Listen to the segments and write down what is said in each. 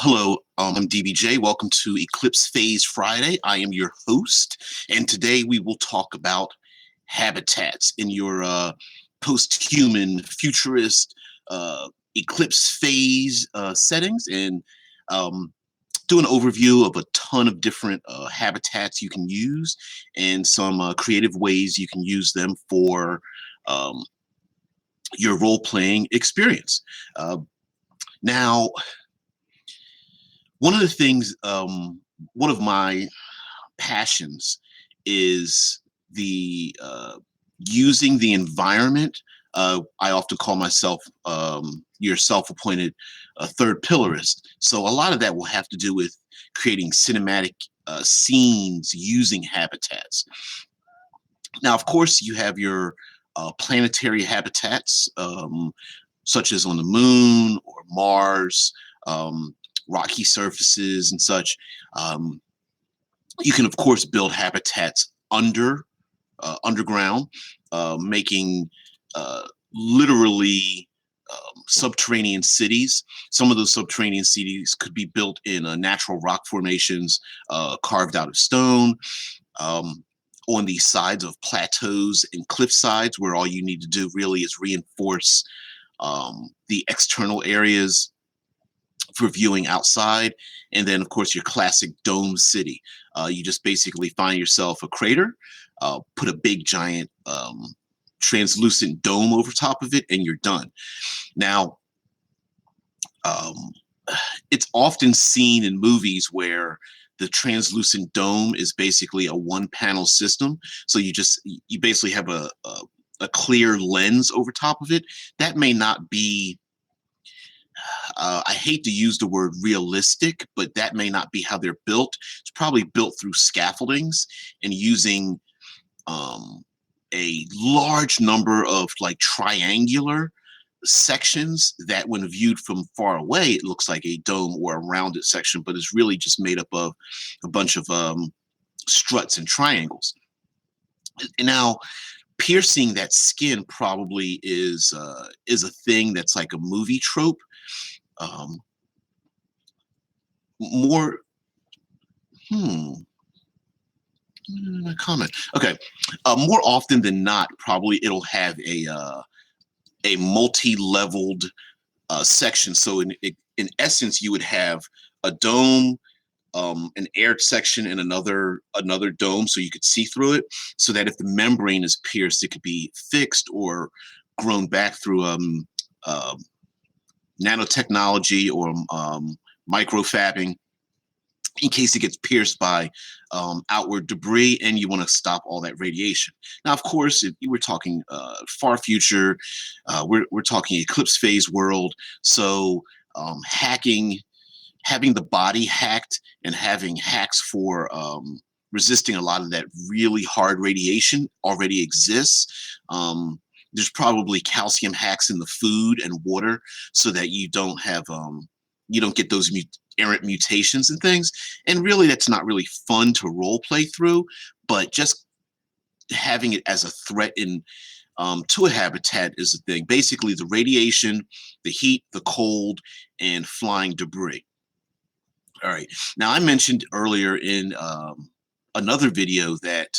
Hello, I'm DBJ. Welcome to Eclipse Phase Friday. I am your host, and today we will talk about habitats in your post-human futurist eclipse phase settings, and um, do an overview of a ton of different habitats you can use and some creative ways you can use them for um, your role-playing experience. Uh, Now, one of the things, one of my passions is the using the environment. I often call myself your self-appointed third pillarist. So a lot of that will have to do with creating cinematic scenes using habitats. Now, of course, you have your planetary habitats, such as on the moon or Mars, rocky surfaces and such. Um, you can, of course, build habitats underground, making literally subterranean cities. Some of those subterranean cities could be built in natural rock formations carved out of stone. Um, on the sides of plateaus and cliff sides, where all you need to do really is reinforce the external areas for viewing outside. And then, of course, your classic dome city. You just basically find yourself a crater, put a big giant translucent dome over top of it, and you're done. Now, um, it's often seen in movies where the translucent dome is basically a one panel system. So you basically have a clear lens over top of it. That may not be I hate to use the word realistic, but that may not be how they're built. It's probably built through scaffoldings and using a large number of like triangular sections that when viewed from far away, it looks like a dome or a rounded section, but it's really just made up of a bunch of struts and triangles. And now, piercing that skin probably is a thing that's like a movie trope. Um, more, hmm, comment. Okay, more often than not, probably it'll have a multi-leveled section. So in essence, you would have a dome, an air section, and another dome, so you could see through it. So that if the membrane is pierced, it could be fixed or grown back through uh, nanotechnology or microfabbing in case it gets pierced by outward debris and you want to stop all that radiation. Now, of course, if you were talking far future, we're talking eclipse phase world. So hacking, having the body hacked and having hacks for resisting a lot of that really hard radiation already exists. There's probably calcium hacks in the food and water so that you don't have you don't get those errant mutations and things. And really, that's not really fun to role play through, but just having it as a threat in to a habitat is the thing. Basically, the radiation, the heat, the cold, and flying debris. All right. Now, I mentioned earlier in another video that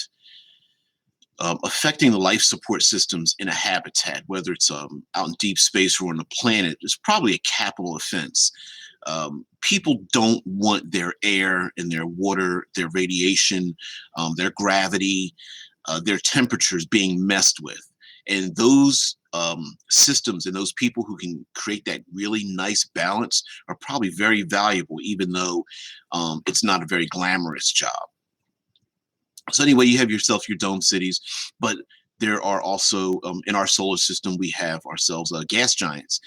affecting the life support systems in a habitat, whether it's out in deep space or on the planet, is probably a capital offense. People don't want their air and their water, their radiation, their gravity, their temperatures being messed with. And those systems and those people who can create that really nice balance are probably very valuable, even though it's not a very glamorous job. So anyway, you have yourself your dome cities, but there are also in our solar system, we have ourselves gas giants.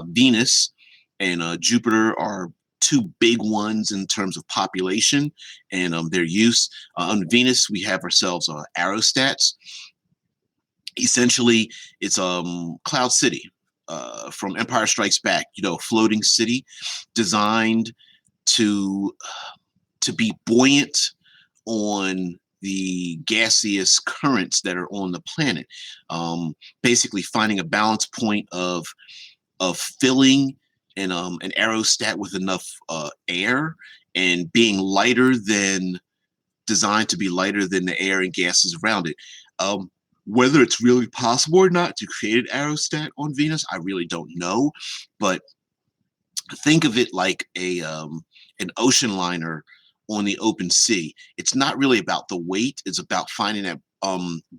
Venus and Jupiter are two big ones in terms of population and their use. On Venus, we have ourselves aerostats. Essentially, it's Cloud City from Empire Strikes Back. You know, floating city designed to be buoyant on the gaseous currents that are on the planet. Basically, finding a balance point of filling an aerostat with enough air and being lighter than designed to be lighter than the air and gases around it. Um, whether it's really possible or not to create an aerostat on Venus, I really don't know. But think of it like an ocean liner on the open sea. It's not really about the weight; it's about finding that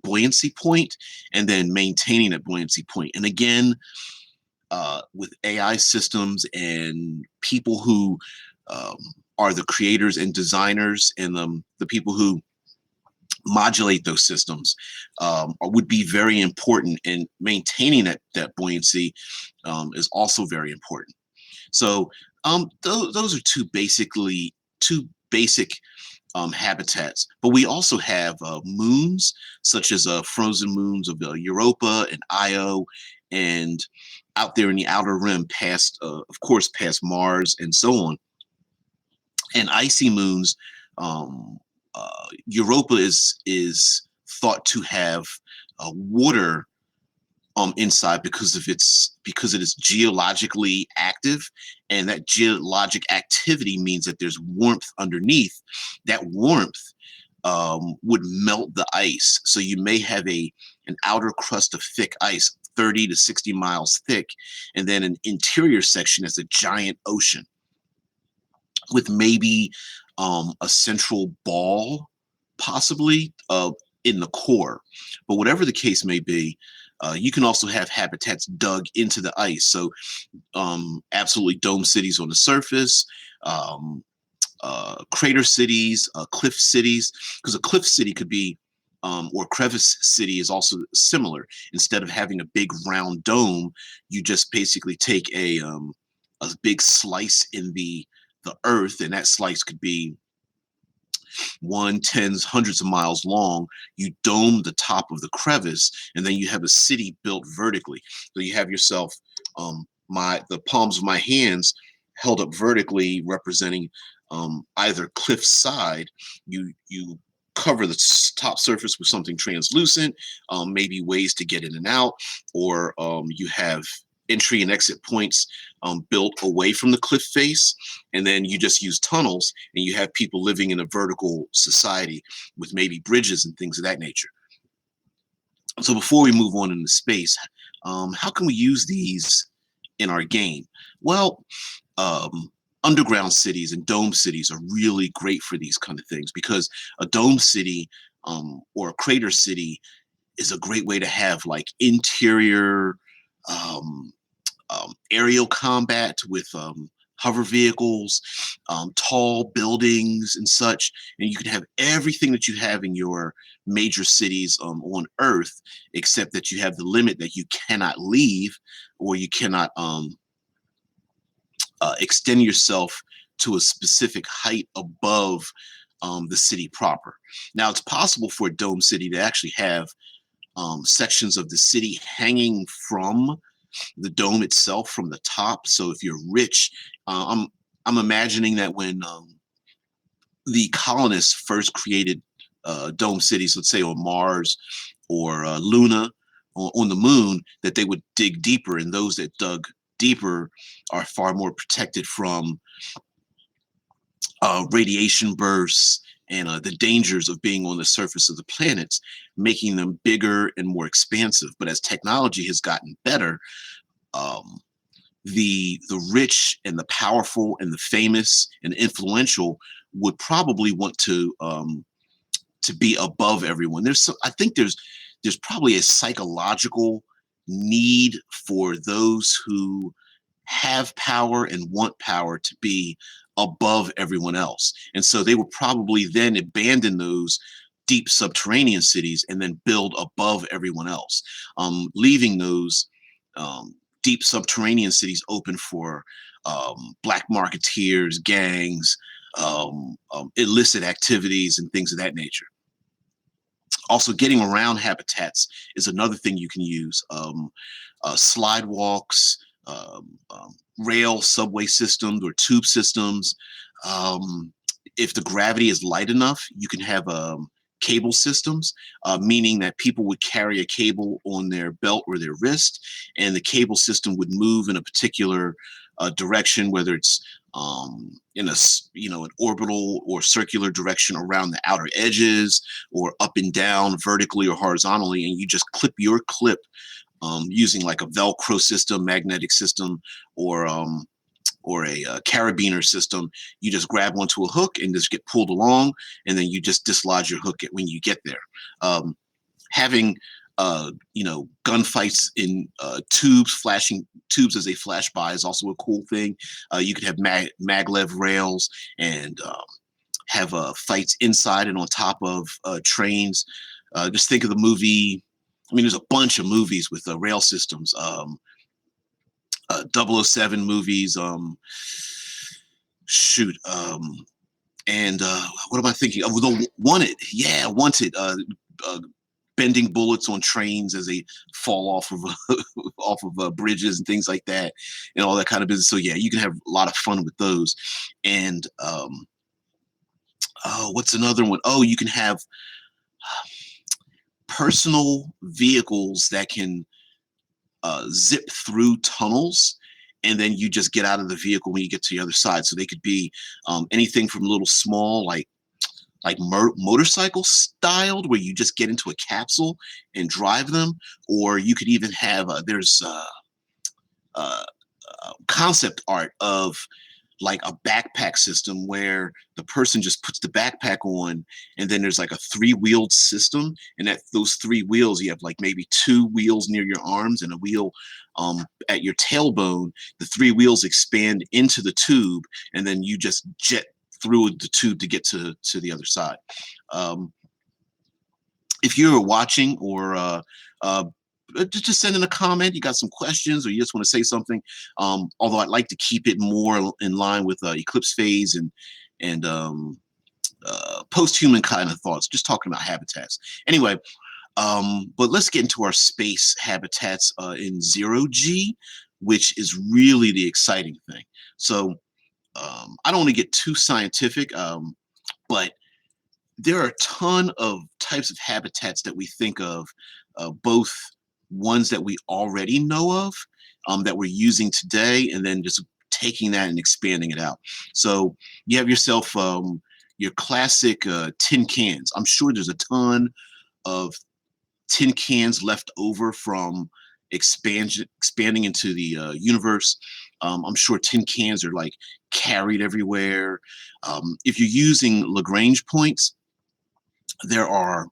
buoyancy point and then maintaining that buoyancy point. And again, with AI systems and people who um, are the creators and designers and the people who modulate those systems would be very important, and maintaining that buoyancy is also very important. So those are two basic habitats. But we also have moons, such as frozen moons of Europa and Io, and out there in the outer rim, past, of course, past Mars and so on, and icy moons. Europa is thought to have water inside because it is geologically active, and that geologic activity means that there's warmth underneath. That warmth would melt the ice, so you may have an outer crust of thick ice, 30 to 60 miles thick, and then an interior section as a giant ocean with maybe a central ball, possibly in the core. But whatever the case may be, you can also have habitats dug into the ice. So absolutely dome cities on the surface, um, crater cities, cliff cities, because a cliff city could be, or crevice city is also similar. Instead of having a big round dome, you just basically take a big slice in the earth, and that slice could be one, tens, hundreds of miles long. You dome the top of the crevice, and then you have a city built vertically. So you have yourself, the palms of my hands held up vertically, representing either cliff side. You cover the top surface with something translucent, maybe ways to get in and out, or you have entry and exit points built away from the cliff face, and then you just use tunnels, and you have people living in a vertical society with maybe bridges and things of that nature. So before we move on into space, how can we use these in our game? Well, underground cities and dome cities are really great for these kind of things, because a dome city or a crater city is a great way to have like interior um, aerial combat with hover vehicles, tall buildings, and such. And you can have everything that you have in your major cities on Earth, except that you have the limit that you cannot leave, or you cannot extend yourself to a specific height above the city proper. Now, it's possible for a dome city to actually have sections of the city hanging from the dome itself from the top. So if you're rich, I'm imagining that when the colonists first created dome cities, let's say on Mars or Luna, or on the moon, that they would dig deeper, and those that dug deeper are far more protected from radiation bursts and the dangers of being on the surface of the planets, making them bigger and more expansive. But as technology has gotten better, um, the rich and the powerful and the famous and influential would probably want to be above everyone. I think there's probably a psychological need for those who have power and want power to be above everyone else. And so they would probably then abandon those deep subterranean cities and then build above everyone else, leaving those um, deep subterranean cities open for black marketeers, gangs, illicit activities, and things of that nature. Also, getting around habitats is another thing you can use. Slide walks, rail subway systems or tube systems. Um, if the gravity is light enough, you can have cable systems, meaning that people would carry a cable on their belt or their wrist, and the cable system would move in a particular direction, whether it's in a an orbital or circular direction around the outer edges, or up and down vertically or horizontally, and you just clip your clip using like a Velcro system, magnetic system, or a carabiner system. You just grab onto a hook and just get pulled along, and then you just dislodge your hook when you get there. Having gunfights in tubes, flashing tubes as they flash by is also a cool thing. You could have maglev rails and have fights inside and on top of trains. Just think of the movie. I mean, there's a bunch of movies with rail systems. 007 movies. Shoot. And what am I thinking? Oh, the Wanted. Yeah, Wanted. Bending bullets on trains as they fall off of off of bridges and things like that, and all that kind of business. So yeah, you can have a lot of fun with those. And what's another one? Oh, you can have personal vehicles that can zip through tunnels, and then you just get out of the vehicle when you get to the other side. So they could be anything from little small, like motorcycle styled, where you just get into a capsule and drive them, or you could even have there's concept art of like a backpack system where the person just puts the backpack on, and then there's like a three-wheeled system, and at those three wheels you have like maybe two wheels near your arms and a wheel at your tailbone. The three wheels expand into the tube, and then you just jet through the tube to get to the other side. If you're watching, or just send in a comment, you got some questions, or you just want to say something. Although I'd like to keep it more in line with Eclipse phase and post-human kind of thoughts, just talking about habitats. Anyway, but let's get into our space habitats in 0G, which is really the exciting thing. So I don't want to get too scientific, but there are a ton of types of habitats that we think of, both ones that we already know of, that we're using today, and then just taking that and expanding it out. So you have yourself your classic tin cans. I'm sure there's a ton of tin cans left over from expanding into the universe. I'm sure tin cans are like carried everywhere. If you're using Lagrange points, there are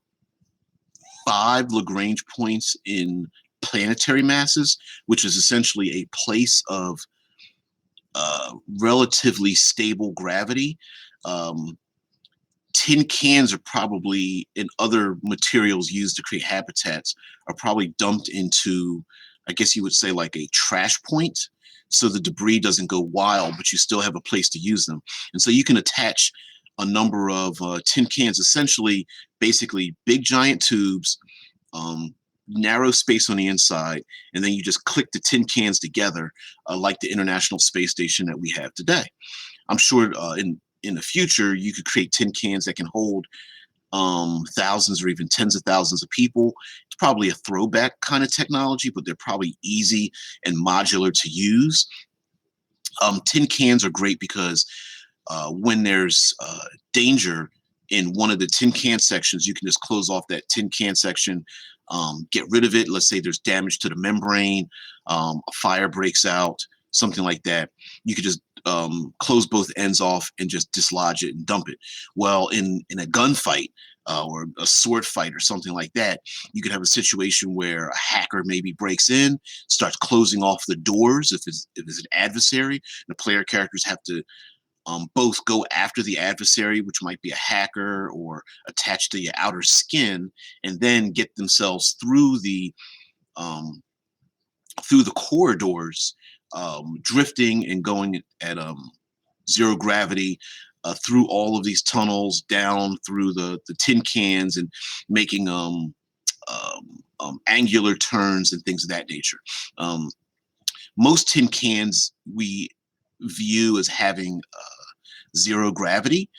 5 Lagrange points in planetary masses, which is essentially a place of relatively stable gravity. Tin cans are probably, and other materials used to create habitats, are probably dumped into, I guess you would say, like a trash point, so the debris doesn't go wild, but you still have a place to use them. And so you can attach a number of tin cans, essentially, basically big giant tubes, narrow space on the inside, and then you just click the tin cans together, like the International Space Station that we have today. I'm sure in the future you could create tin cans that can hold thousands or even tens of thousands of people. It's probably a throwback kind of technology, but they're probably easy and modular to use. Tin cans are great because when there's danger in one of the tin can sections, you can just close off that tin can section, get rid of it. Let's say there's damage to the membrane, a fire breaks out, something like that. You could just close both ends off and just dislodge it and dump it. Well, in a gunfight or a sword fight or something like that, you could have a situation where a hacker maybe breaks in, starts closing off the doors if it's an adversary. The player characters have to both go after the adversary, which might be a hacker or attached to your outer skin, and then get themselves through the corridors, drifting and going at zero gravity through all of these tunnels, down through the tin cans, and making angular turns and things of that nature. Most tin cans we view as having zero gravity,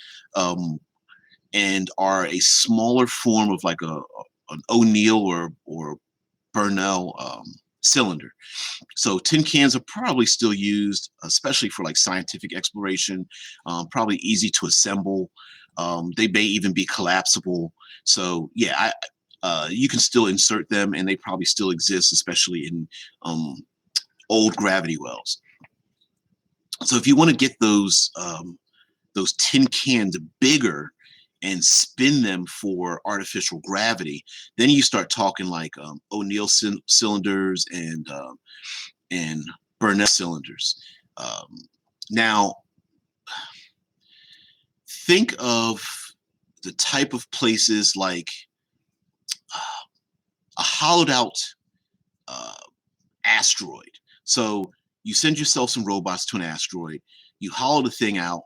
and are a smaller form of like an O'Neill or Burnell cylinder. So tin cans are probably still used, especially for like scientific exploration. Probably easy to assemble. They may even be collapsible. So yeah, you can still insert them, and they probably still exist, especially in um, old gravity wells. So if you want to get those tin cans bigger and spin them for artificial gravity, then you start talking like O'Neill cylinders and Burnell cylinders. Um, Now, think of the type of places like a hollowed out uh, asteroid. So you send yourself some robots to an asteroid, you hollow the thing out,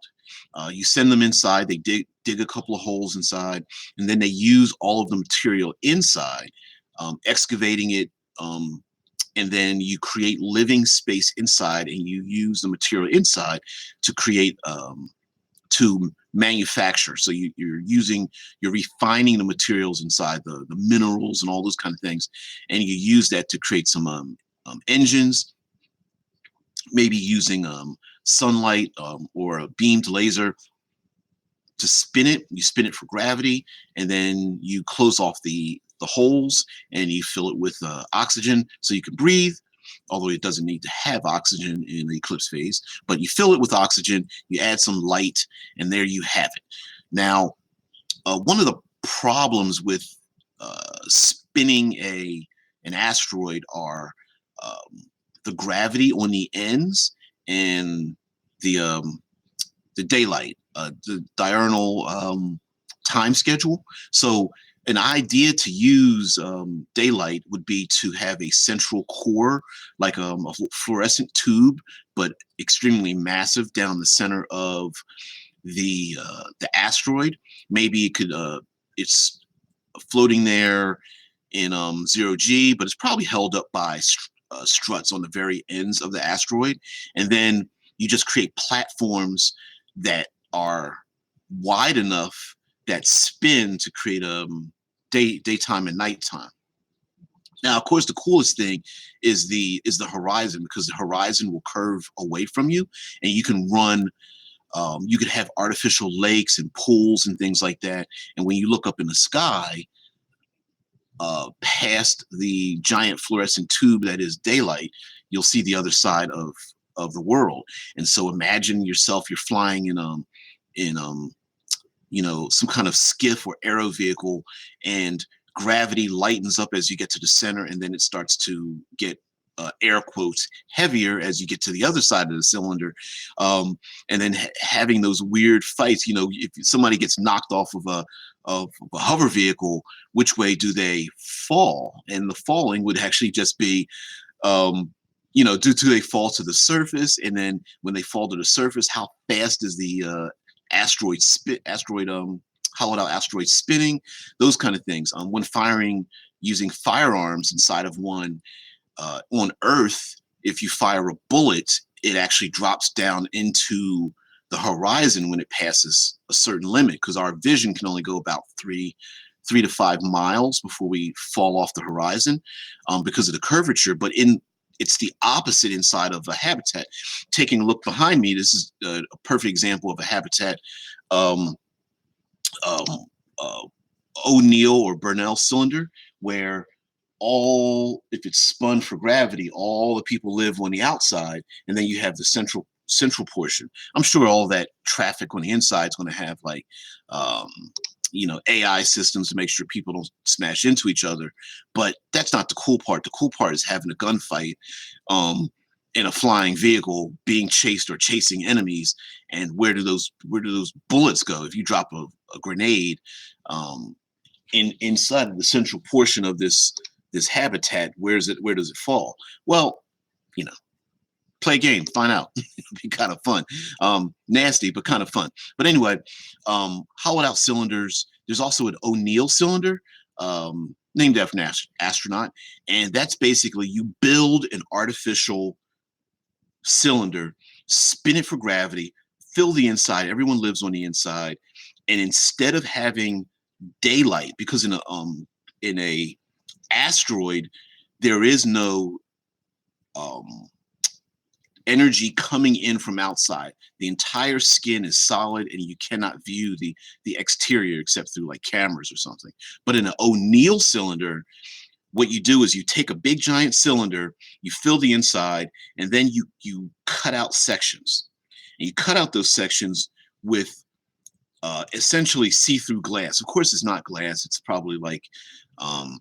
you send them inside, they dig a couple of holes inside, and then they use all of the material inside, excavating it. And then you create living space inside, and you use the material inside to create to manufacture. So you're refining the materials inside, the minerals and all those kind of things, and you use that to create some engines, maybe using sunlight or a beamed laser to spin it. You spin it for gravity, and then you close off the holes, and you fill it with oxygen so you can breathe. Although it doesn't need to have oxygen in the eclipse phase, but you fill it with oxygen, you add some light, and there you have it. Now, one of the problems with spinning an asteroid are the gravity on the ends and the daylight, the diurnal time schedule. So an idea to use daylight would be to have a central core, like a fluorescent tube, but extremely massive down the center of the asteroid. Maybe it's floating there in 0 G, but it's probably held up by struts on the very ends of the asteroid. And then you just create platforms that are wide enough that spin to create daytime and nighttime. Now, of course, the coolest thing is the horizon, because the horizon will curve away from you, and you can run. You could have artificial lakes and pools and things like that. And when you look up in the sky, past the giant fluorescent tube that is daylight, you'll see the other side of the world. And so imagine yourself, you're flying in some kind of skiff or aero vehicle, and gravity lightens up as you get to the center, and then it starts to get air quotes heavier as you get to the other side of the cylinder, and then having those weird fights. If somebody gets knocked off of a hover vehicle, which way do they fall? And the falling would actually just be do they fall to the surface? And then when they fall to the surface, how fast is the hollowed out asteroid spinning? Those kind of things. When firing using firearms inside of one, on Earth, if you fire a bullet, it actually drops down into the horizon when it passes a certain limit, because our vision can only go about 3 to 5 miles before we fall off the horizon, because of the curvature. But it's the opposite inside of a habitat. Taking a look behind me, this is a perfect example of a habitat. Um, um, uh, O'Neill or Burnell cylinder, where if it's spun for gravity, all the people live on the outside, and then you have the central portion. I'm sure all that traffic on the inside is going to have like um, AI systems to make sure people don't smash into each other. But that's not the cool part. The cool part is having a gunfight in a flying vehicle, being chased or chasing enemies. And where do those bullets go? If you drop a grenade inside of the central portion of this habitat, where does it fall? Well, play a game, find out. It'd be kind of fun. Nasty, but kind of fun. But anyway, hollowed out cylinders. There's also an O'Neill cylinder, named after an astronaut. And that's basically, you build an artificial cylinder, spin it for gravity, fill the inside. Everyone lives on the inside. And instead of having daylight, because in a asteroid, there is no um, energy coming in from outside. The entire skin is solid, and you cannot view the exterior except through like cameras or something. But in an O'Neill cylinder, what you do is you take a big giant cylinder, you fill the inside, and then you cut out sections. And you cut out those sections with essentially see-through glass. Of course, it's not glass. It's probably like um,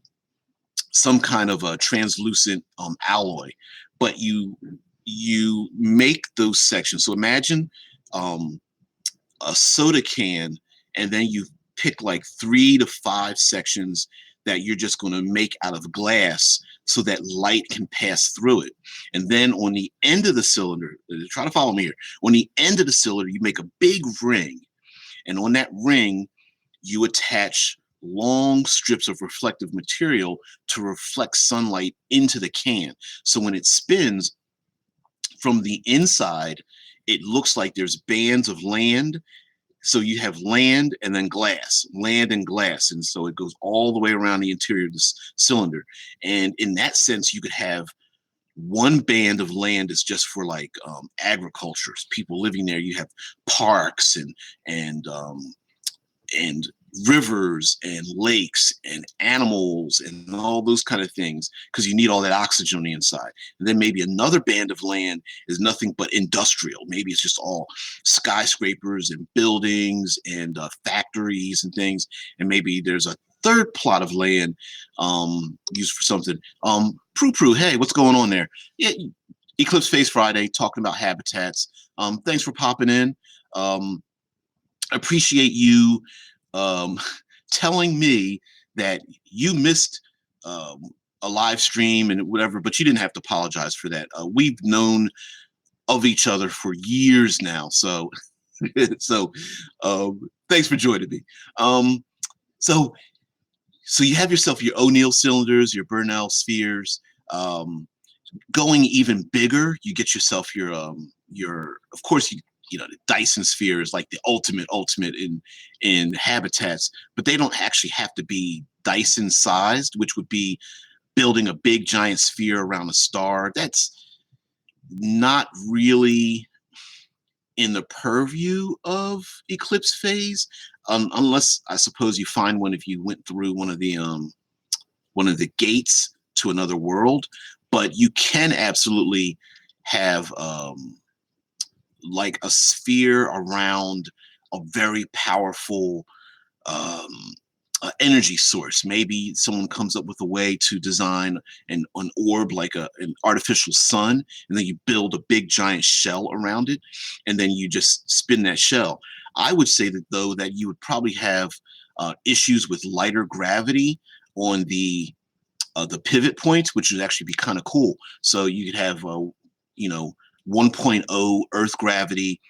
some kind of a translucent alloy. But you make those sections. So imagine um, a soda can, and then you pick like 3 to 5 sections that you're just going to make out of glass so that light can pass through it. And then on the end of the cylinder, try to follow me here. On the end of the cylinder, you make a big ring, and on that ring, you attach long strips of reflective material to reflect sunlight into the can. So when it spins from the inside, it looks like there's bands of land. So you have land and then glass, land and glass. And so it goes all the way around the interior of this cylinder. And in that sense, you could have one band of land is just for like agriculture, people living there. You have parks and rivers and lakes and animals and all those kind of things, because you need all that oxygen on the inside. And then maybe another band of land is nothing but industrial. Maybe it's just all skyscrapers and buildings and factories and things. And maybe there's a third plot of land used for something. Prue Prue, hey, what's going on there? Yeah, Eclipse Face Friday, talking about habitats. Thanks for popping in. Appreciate you um, telling me that you missed um, a live stream and whatever, but you didn't have to apologize for that. We've known of each other for years now, so so thanks for joining me. Um, so so you have yourself your O'Neill cylinders, your Burnell spheres. Going even bigger, you get yourself your of course the Dyson sphere is like the ultimate in habitats, but they don't actually have to be Dyson sized, which would be building a big giant sphere around a star. That's not really in the purview of eclipse phase, unless I suppose you find one if you went through one of the gates to another world. But you can absolutely have like a sphere around a very powerful um, energy source. Maybe someone comes up with a way to design an orb like an artificial sun, and then you build a big giant shell around it, and then you just spin that shell. I would say that though that you would probably have issues with lighter gravity on the pivot points, which would actually be kind of cool. So you could have, you know, 1.0 Earth gravity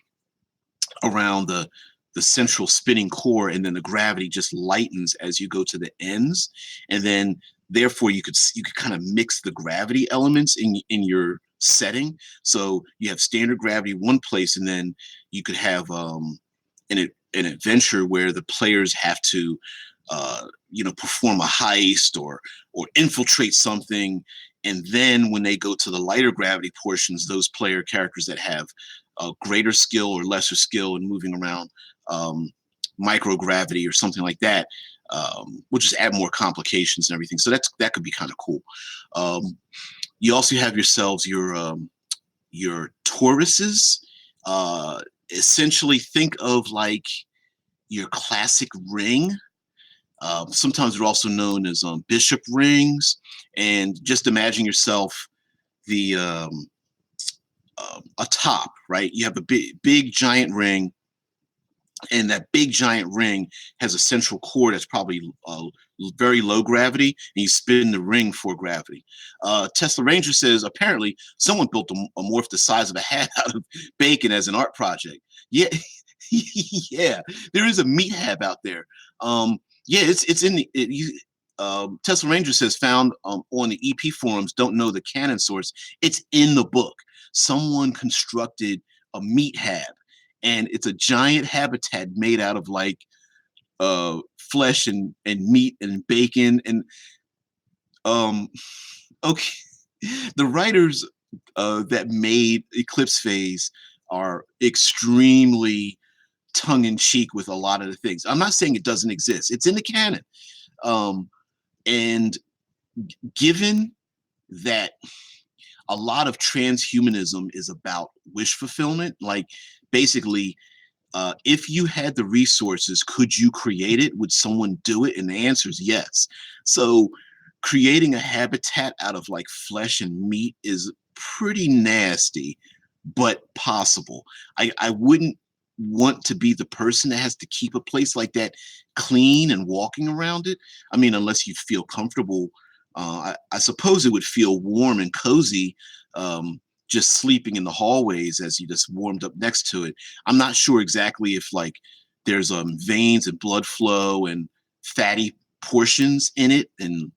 around the central spinning core, and then the gravity just lightens as you go to the ends, and then therefore you could kind of mix the gravity elements in your setting. So you have standard gravity one place, and then you could have an adventure where the players have to perform a heist or infiltrate something. And then when they go to the lighter gravity portions, those player characters that have greater skill or lesser skill in moving around um, microgravity or something like that, will just add more complications and everything. So that could be kind of cool. You also have yourselves your Tauruses. Essentially, think of like your classic ring. Sometimes they're also known as bishop rings. And just imagine yourself the a top, right? You have a big giant ring, and that big giant ring has a central core that's probably very low gravity, and you spin the ring for gravity. Tesla Ranger says apparently someone built a morph the size of a hat out of bacon as an art project. Yeah, yeah, there is a meat hab out there. Yeah, it's in the Tesla Ranger says found on the EP forums. Don't know the canon source. It's in the book. Someone constructed a meat hab, and it's a giant habitat made out of like flesh and meat and bacon and um okay. The writers that made Eclipse Phase are extremely tongue in cheek with a lot of the things. I'm not saying it doesn't exist; it's in the canon. Um, and given that a lot of transhumanism is about wish fulfillment, like basically, if you had the resources, could you create it? Would someone do it? And the answer is yes. So creating a habitat out of like flesh and meat is pretty nasty, but possible. I wouldn't want to be the person that has to keep a place like that clean and walking around it. I mean, unless you feel comfortable. I suppose it would feel warm and cozy, just sleeping in the hallways as you just warmed up next to it. I'm not sure exactly if like there's veins and blood flow and fatty portions in it, and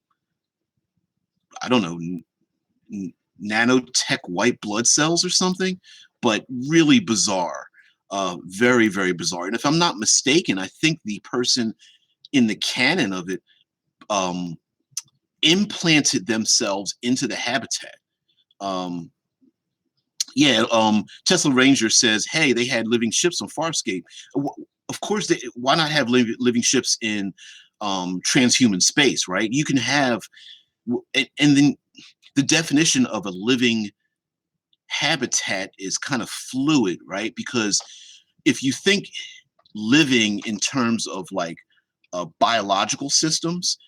I don't know, nanotech white blood cells or something, but really bizarre. Very, very bizarre. And if I'm not mistaken, I think the person in the canon of it um, implanted themselves into the habitat. Um, yeah, Tesla Ranger says, hey, they had living ships on Farscape. Of course, why not have living ships in transhuman space, right? You can have, and then the definition of a living habitat is kind of fluid, right? Because if you think living in terms of like biological systems,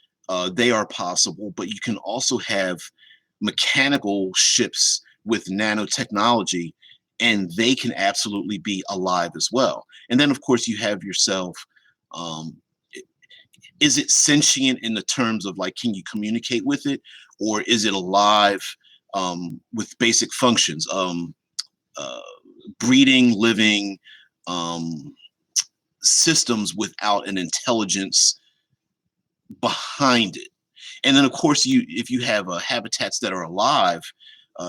they are possible, but you can also have mechanical ships with nanotechnology, and they can absolutely be alive as well. And then, of course, you have yourself. Um, is it sentient in the terms of like, can you communicate with it, or is it alive with basic functions? Uh, Breeding, living systems without an intelligence behind it. And then, of course, if you have habitats that are alive,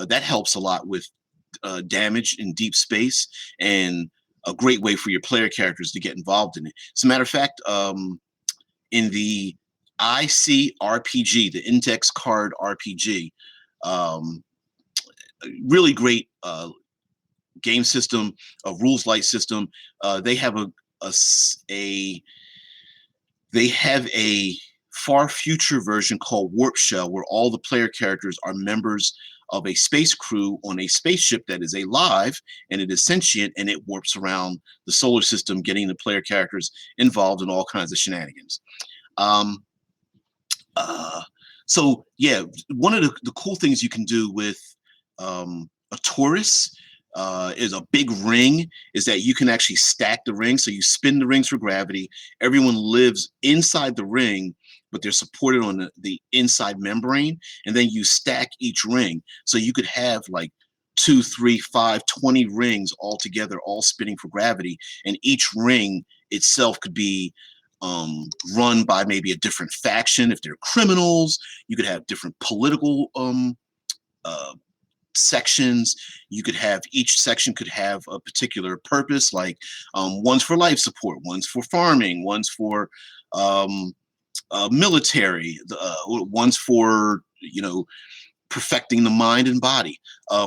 that helps a lot with damage in deep space, and a great way for your player characters to get involved in it. As a matter of fact, in the ICRPG, the Index Card RPG, um, really great game system, a rules light system. They have a they have a far future version called Warp Shell, where all the player characters are members of a space crew on a spaceship that is alive and it is sentient, and it warps around the solar system, getting the player characters involved in all kinds of shenanigans. Um, uh, so yeah, one of the cool things you can do with a Taurus is a big ring, is that you can actually stack the ring. So you spin the rings for gravity. Everyone lives inside the ring, but they're supported on the inside membrane. And then you stack each ring. So you could have like 2, 3, 5, 20 rings all together, all spinning for gravity. And each ring itself could be run by maybe a different faction. If they're criminals, you could have different political uh, sections. You could have, each section could have a particular purpose, like one's for life support, one's for farming, one's for military, one's for, perfecting the mind and body.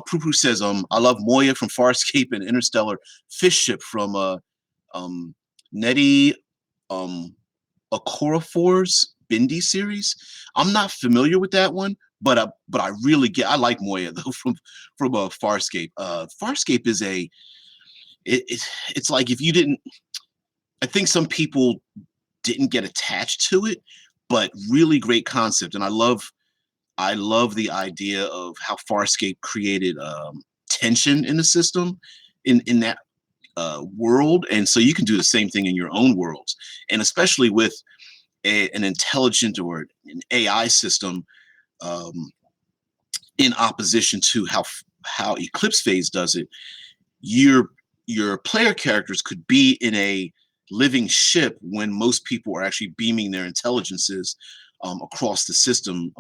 Poo says, I love Moya from Farscape and Interstellar Fish Ship from Nettie Okorafor's Bindi series. I'm not familiar with that one, but I really I like Moya though from Farscape. Farscape is it's like, if you didn't, I think some people didn't get attached to it, but really great concept, and I love the idea of how Farscape created tension in the system, in that world, and so you can do the same thing in your own worlds, and especially with an intelligent or an AI system, um, in opposition to how Eclipse Phase does it. Your player characters could be in a living ship when most people are actually beaming their intelligences across the system,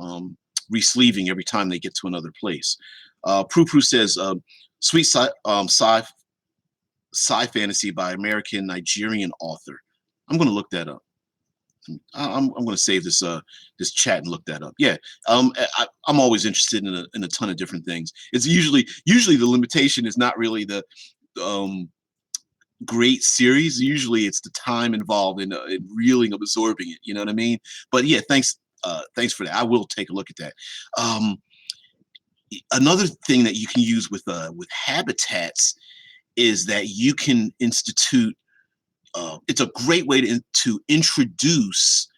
resleeving every time they get to another place. Prue says, sweet sci fantasy by American Nigerian author. I'm going to look that up. I'm going to save this chat and look that up. Yeah, I'm always interested in a ton of different things. It's usually the limitation is not really the um, great series. Usually it's the time involved in reeling, absorbing it. You know what I mean? But yeah, thanks for that. I will take a look at that. Um, Another thing that you can use with habitats is that you can institute. It's a great way to introduce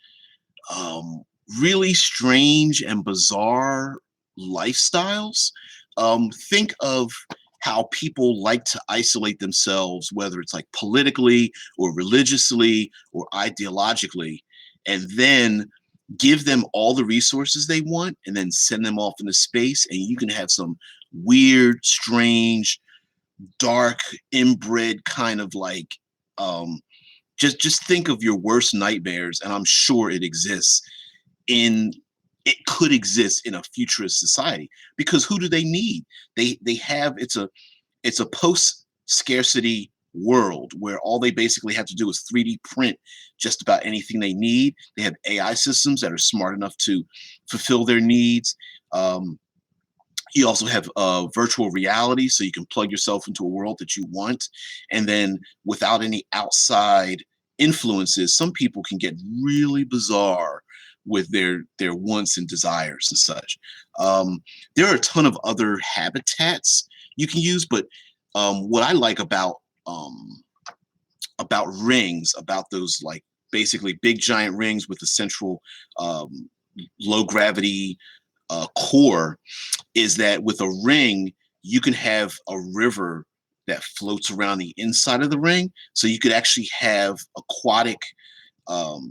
um, really strange and bizarre lifestyles. Think of how people like to isolate themselves, whether it's like politically or religiously or ideologically, and then give them all the resources they want and then send them off into space. And you can have some weird, strange, dark, inbred kind of like um, just think of your worst nightmares, and I'm sure in it could exist in a futurist society because who do they need? They have it's a post scarcity world where all they basically have to do is 3D print just about anything they need. They have AI systems that are smart enough to fulfill their needs. Um, you also have virtual reality, so you can plug yourself into a world that you want, and then without any outside influences, some people can get really bizarre with their wants and desires and such. There are a ton of other habitats you can use, but what I like about rings, about those like basically big giant rings with a central um, low gravity core, is that with a ring, you can have a river that floats around the inside of the ring. So you could actually have aquatic um,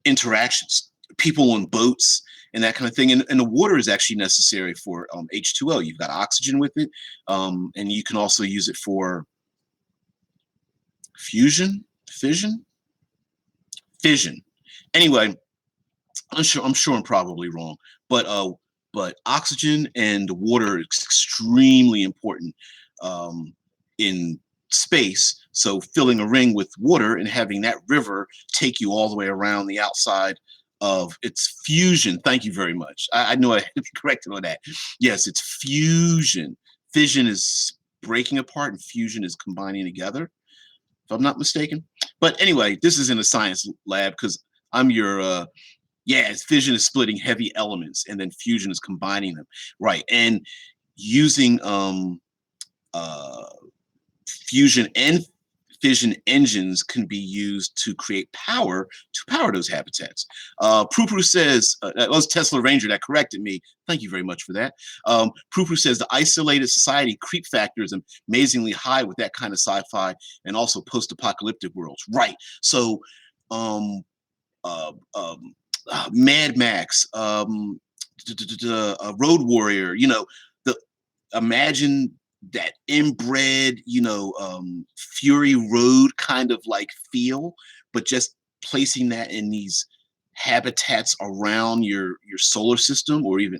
interactions, people on boats and that kind of thing. And the water is actually necessary for H2O. You've got oxygen with it. And you can also use it for fission. Anyway, I'm sure I'm probably wrong, but oxygen and water is extremely important um, in space. So filling a ring with water and having that river take you all the way around the outside of its fusion. Thank you very much. I know I corrected on that. Yes, it's fusion. Fission is breaking apart and fusion is combining together, if I'm not mistaken. But anyway, this is in a science lab because I'm your yeah, fission is splitting heavy elements and then fusion is combining them. Right. And using uh, fusion and fission engines can be used to create power to power those habitats. Prupru says, that was Tesla Ranger that corrected me. Thank you very much for that. Prupru says the isolated society creep factor is amazingly high with that kind of sci-fi and also post-apocalyptic worlds. Right. So um, uh, um, Mad Max, Road Warrior. You know, the imagine that inbred, Fury Road kind of like feel, but just placing that in these habitats around your solar system or even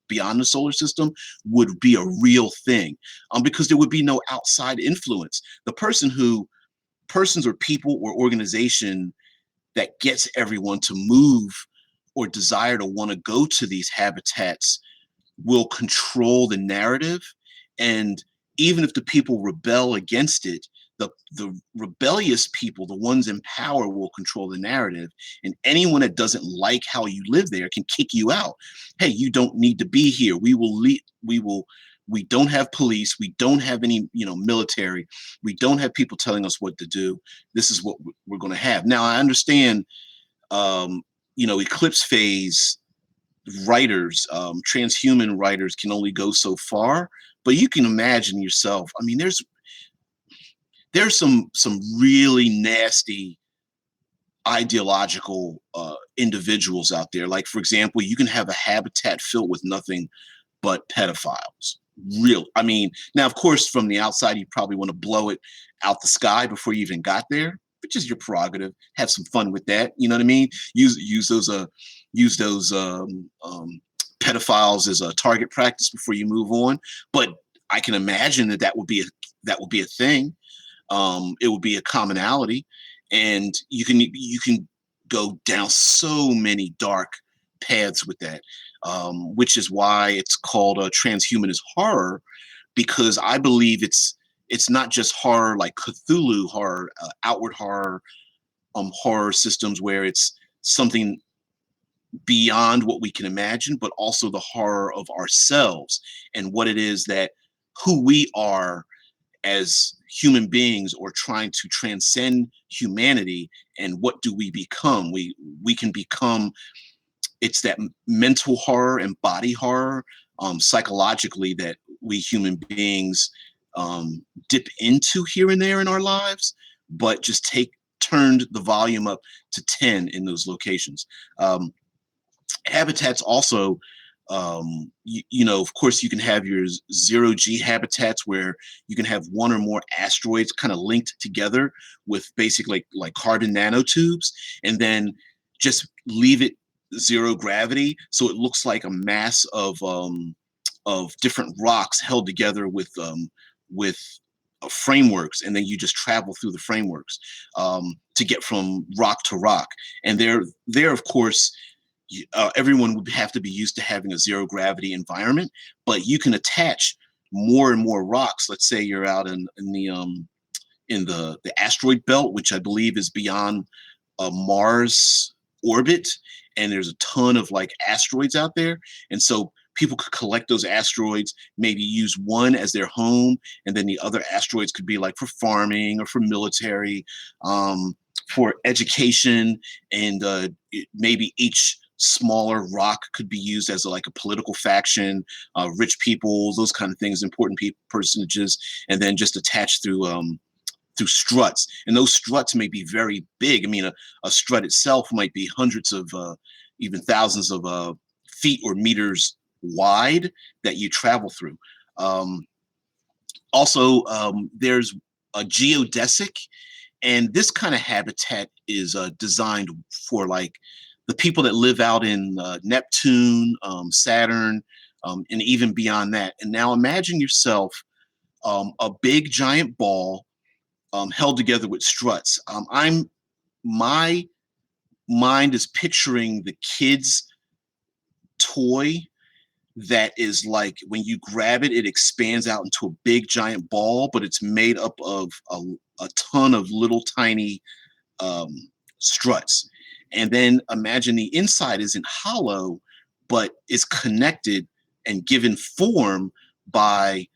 beyond the solar system would be a real thing, because there would be no outside influence. The persons or people or organization that gets everyone to move or desire to want to go to these habitats will control the narrative. And even if the people rebel against it, the rebellious people, the ones in power, will control the narrative. And anyone that doesn't like how you live there can kick you out. Hey, you don't need to be here. We don't have police. We don't have any, military. We don't have people telling us what to do. This is what we're going to have. Now, I understand, eclipse phase writers, transhuman writers can only go so far, but you can imagine yourself. I mean, there's some really nasty ideological individuals out there. Like, for example, you can have a habitat filled with nothing but pedophiles. Real. I mean, now, of course, from the outside, you probably want to blow it out the sky before you even got there, which is your prerogative. Have some fun with that. You know what I mean? Use those pedophiles as a target practice before you move on. But I can imagine that would be a thing. It would be a commonality, and you can go down so many dark paths with that, which is why it's called a transhumanist horror, because I believe it's not just horror like Cthulhu horror, outward horror, horror systems where it's something beyond what we can imagine, but also the horror of ourselves and what it is that who we are as human beings, or trying to transcend humanity, and what do we become. We can become, it's that mental horror and body horror, psychologically, that we human beings dip into here and there in our lives, but just turned the volume up to 10 in those locations. Habitats also, you know, of course, you can have your zero G habitats where you can have one or more asteroids kind of linked together with basically like carbon nanotubes, and then just leave it zero gravity, so it looks like a mass of different rocks held together with frameworks, and then you just travel through the frameworks to get from rock to rock. And there, of course, everyone would have to be used to having a zero gravity environment, but you can attach more and more rocks. Let's say you're out in the asteroid belt, which I believe is beyond Mars orbit, and there's a ton of like asteroids out there, and so people could collect those asteroids, maybe use one as their home, and then the other asteroids could be like for farming or for military, for education, and maybe each smaller rock could be used as like a political faction, rich people, those kind of things, important personages, and then just attached through struts. And those struts may be very big. I mean, a strut itself might be hundreds of, even thousands of feet or meters wide that you travel through. Also, there's a geodesic, and this kind of habitat is designed for like the people that live out in Neptune, Saturn, and even beyond that. And now imagine yourself a big giant ball held together with struts. My mind is picturing the kid's toy that is like when you grab it, it expands out into a big giant ball, but it's made up of a ton of little tiny um, struts. And then imagine the inside isn't hollow, but is connected and given form by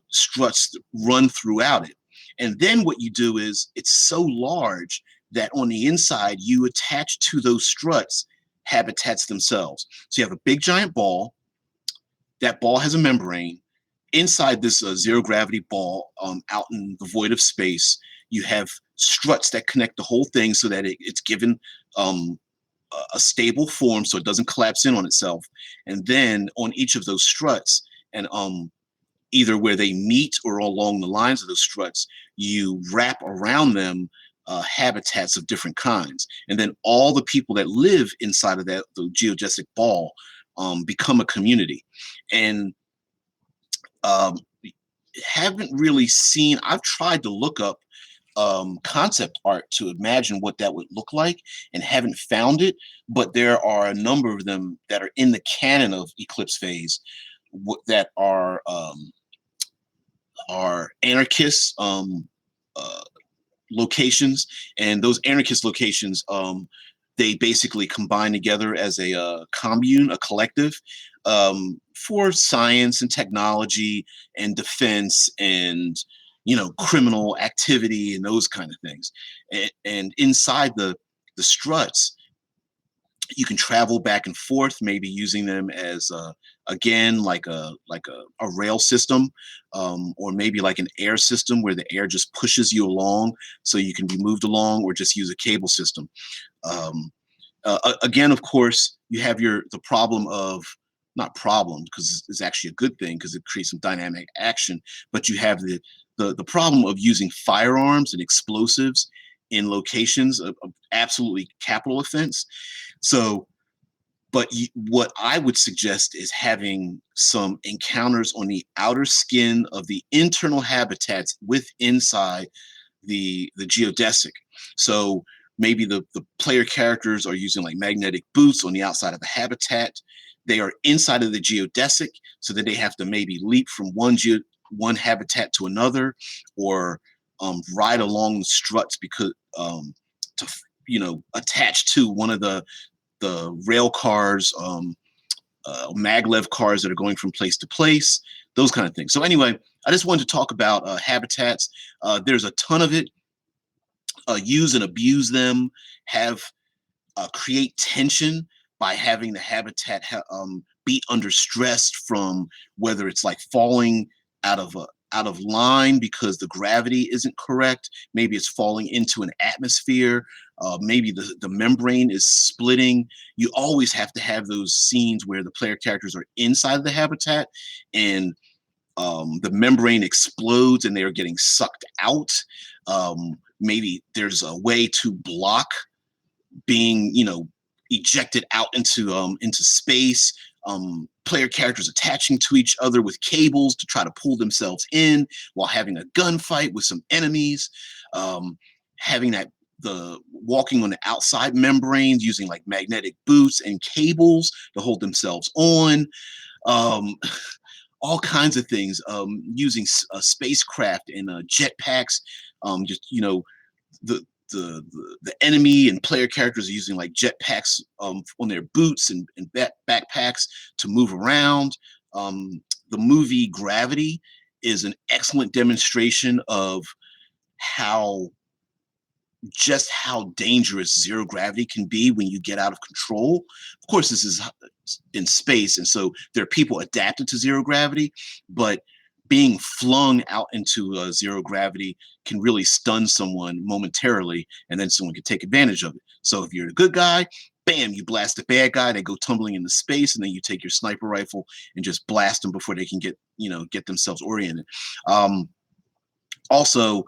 struts run throughout it. And then what you do is it's so large that on the inside you attach to those struts habitats themselves. So you have a big giant ball. That ball has a membrane. Inside this zero gravity ball, out in the void of space, you have struts that connect the whole thing so that it's given um, a stable form so it doesn't collapse in on itself. And then on each of those struts, and either where they meet or along the lines of those struts, you wrap around them habitats of different kinds. And then all the people that live inside of that, the geodesic ball, become a community. And um, haven't really seen, I've tried to look up concept art to imagine what that would look like and haven't found it, but there are a number of them that are in the canon of Eclipse phase that are anarchist uh, locations, and those anarchist locations, they basically combine together as a commune, a collective, for science and technology and defense and criminal activity and those kind of things. And inside the struts, you can travel back and forth, maybe using them as again like a rail system, or maybe like an air system where the air just pushes you along so you can be moved along, or just use a cable system. Again, of course, you have the problem of, not problem because it's actually a good thing because it creates some dynamic action, but you have the problem of using firearms and explosives in locations of absolutely capital offense. So, but what I would suggest is having some encounters on the outer skin of the internal habitats with inside the geodesic. So maybe the player characters are using like magnetic boots on the outside of the habitat. They are inside of the geodesic, so that they have to maybe leap from one habitat to another, or ride along the struts because to attach to one of the rail cars, maglev cars that are going from place to place, those kind of things. So anyway, I just wanted to talk about habitats. There's a ton of it. Use and abuse them. Have create tension by having the habitat be under stress from whether it's like falling out of line because the gravity isn't correct. Maybe it's falling into an atmosphere. Maybe the membrane is splitting. You always have to have those scenes where the player characters are inside of the habitat and the membrane explodes and they're getting sucked out. Maybe there's a way to block being, ejected out into space. Player characters attaching to each other with cables to try to pull themselves in while having a gunfight with some enemies. Having the walking on the outside membranes using like magnetic boots and cables to hold themselves on. Um, all kinds of things. Using spacecraft and jetpacks. Just the enemy and player characters are using like jetpacks on their boots and backpacks to move around. The movie Gravity is an excellent demonstration of how dangerous zero gravity can be when you get out of control. Of course, this is in space, and so there are people adapted to zero gravity, but being flung out into zero gravity can really stun someone momentarily, and then someone can take advantage of it. So if you're a good guy, bam, you blast a bad guy, they go tumbling into space, and then you take your sniper rifle and just blast them before they can get themselves oriented. Also,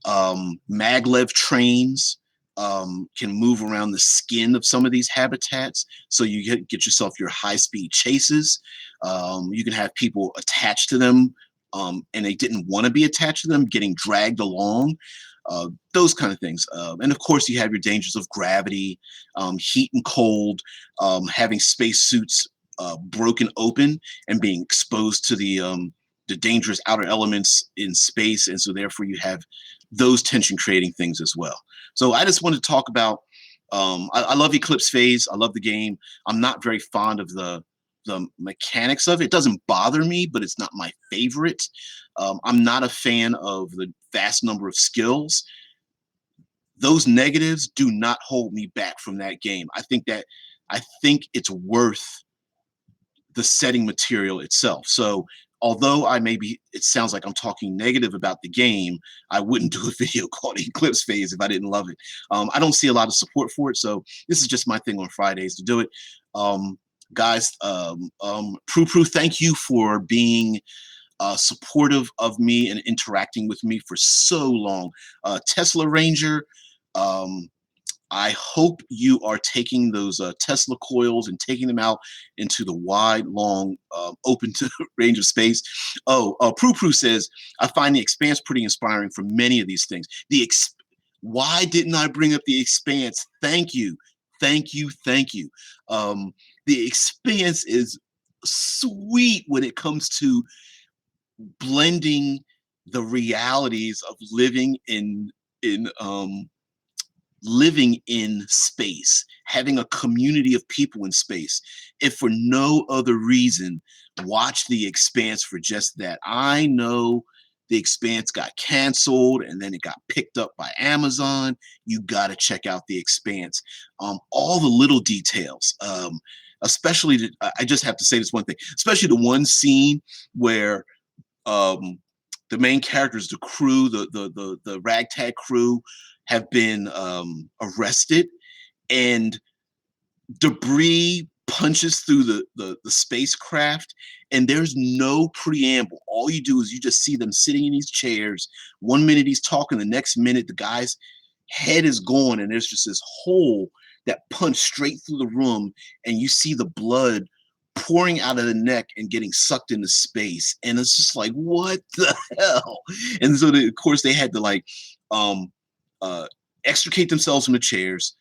maglev trains can move around the skin of some of these habitats, so you get yourself your high-speed chases. You can have people attached to them, and they didn't want to be attached to them, getting dragged along. Those kind of things. And of course, you have your dangers of gravity, heat and cold, having spacesuits broken open and being exposed to the dangerous outer elements in space, and so therefore you have those tension creating things as well. So I just wanted to talk about. I love Eclipse Phase. I love the game. I'm not very fond of the mechanics of it. It doesn't bother me, but it's not my favorite. I'm not a fan of the vast number of skills. Those negatives do not hold me back from that game. I think it's worth the setting material itself. So although it sounds like I'm talking negative about the game, I wouldn't do a video called Eclipse Phase if I didn't love it. I don't see a lot of support for it, so this is just my thing on Fridays to do it. Guys, Prue, thank you for being supportive of me and interacting with me for so long. Tesla Ranger, I hope you are taking those Tesla coils and taking them out into the wide, long, open to range of space. Prue says, I find the Expanse pretty inspiring for many of these things. Why didn't I bring up the Expanse? Thank you. Thank you. Thank you. The Expanse is sweet when it comes to blending the realities of living in space, having a community of people in space. If for no other reason, watch The Expanse for just that. I know The Expanse got canceled and then it got picked up by Amazon. You got to check out The Expanse. All the little details, especially, I just have to say this one thing, especially the one scene where the main characters, the crew, the ragtag crew, have been arrested, and debris punches through the spacecraft, and there's no preamble. All you do is you just see them sitting in these chairs. 1 minute he's talking, the next minute the guy's head is gone, and there's just this hole that punched straight through the room, and you see the blood pouring out of the neck and getting sucked into space. And it's just like, what the hell? And so of course they had to like extricate themselves from the chairs,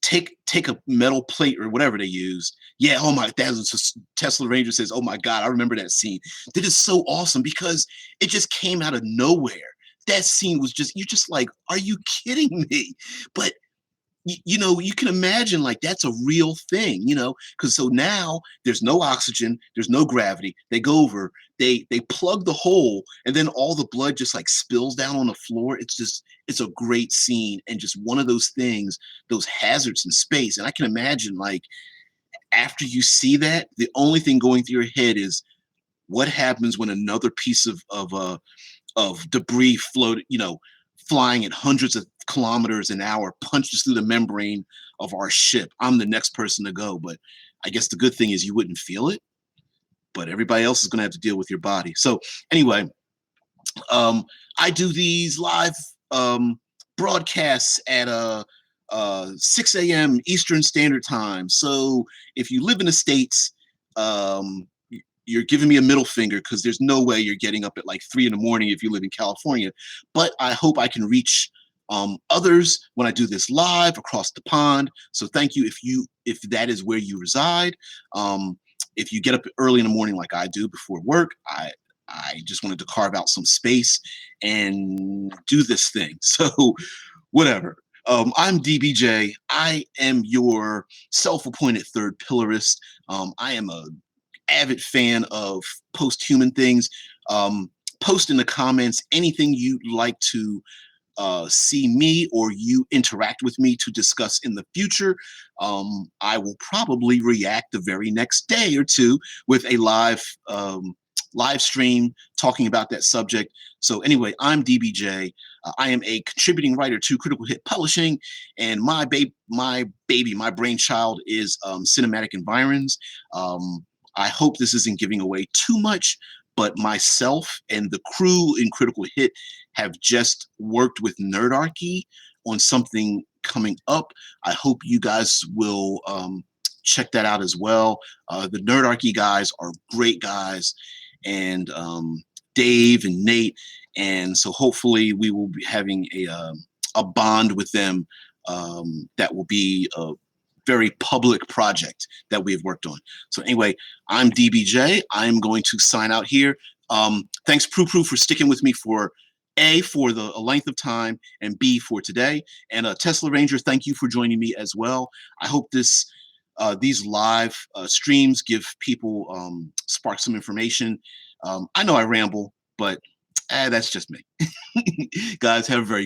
take a metal plate or whatever they used. Yeah, oh my, that was just, Tesla Ranger says, oh my God, I remember that scene. That is so awesome because it just came out of nowhere. That scene was just, you're just like, are you kidding me? But you can imagine like that's a real thing, because so now there's no oxygen, there's no gravity. They go over, they plug the hole, and then all the blood just like spills down on the floor. It's a great scene and just one of those things, those hazards in space. And I can imagine like after you see that, the only thing going through your head is what happens when another piece of debris floated, flying at hundreds of kilometers an hour, punches through the membrane of our ship. I'm the next person to go. But I guess the good thing is you wouldn't feel it, but everybody else is going to have to deal with your body. So anyway, I do these live broadcasts at 6 a.m. Eastern Standard Time. So if you live in the States, you're giving me a middle finger because there's no way you're getting up at like 3 in the morning if you live in California. But I hope I can reach others when I do this live across the pond. So thank you if that is where you reside. If you get up early in the morning like I do before work, I just wanted to carve out some space and do this thing. So whatever. I'm DBJ. I am your self-appointed third pillarist. I am a avid fan of post-human things. Post in the comments anything you'd like to see me or you interact with me to discuss in the future. I will probably react the very next day or two with a live stream talking about that subject. So anyway, I'm DBJ. I am a contributing writer to Critical Hit Publishing, and my brainchild is Cinematic Environs. I hope this isn't giving away too much, but myself and the crew in Critical Hit have just worked with Nerdarchy on something coming up. I hope you guys will check that out as well. The Nerdarchy guys are great guys, and Dave and Nate, and so hopefully we will be having a bond with them that will be a very public project that we have worked on. So anyway, I'm DBJ. I'm going to sign out here. Thanks, Prue, for sticking with me for for the length of time, and B, for today. And Tesla Ranger, thank you for joining me as well. I hope these live streams give people, spark some information. I know I ramble, but that's just me. Guys, have a very